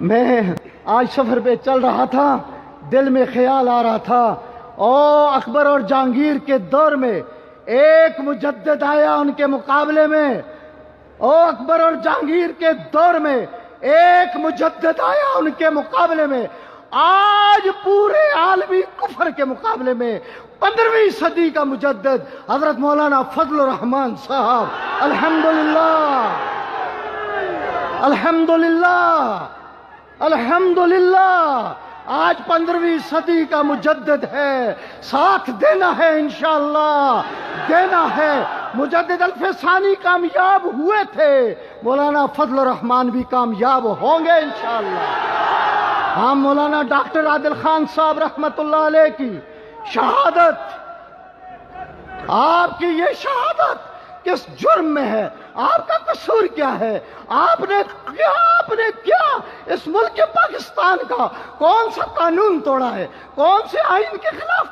میں آج سفر پہ چل رہا تھا، دل میں خیال آ رہا تھا، اکبر اور جہانگیر کے دور میں ایک مجدد آیا ان کے مقابلے میں، اکبر اور جہانگیر کے دور میں ایک مجدد آیا ان کے مقابلے میں۔ آج پورے عالمی کفر کے مقابلے میں 15ویں صدی کا مجدد حضرت مولانا فضل الرحمان صاحب، الحمدللہ الحمدللہ الحمدللہ، آج 15ویں صدی کا مجدد ہے، ساتھ دینا ہے انشاءاللہ، دینا ہے۔ مجدد الفسانی کامیاب ہوئے تھے، مولانا فضل الرحمان بھی کامیاب ہوں گے انشاءاللہ۔ ہم مولانا ڈاکٹر عادل خان صاحب رحمت اللہ علیہ کی شہادت، آپ کی یہ شہادت کس جرم میں ہے؟ آپ کا قصور کیا ہے؟ آپ نے کیا اس ملک پاکستان کا کون سا قانون توڑا ہے؟ کون سے آئین کے خلاف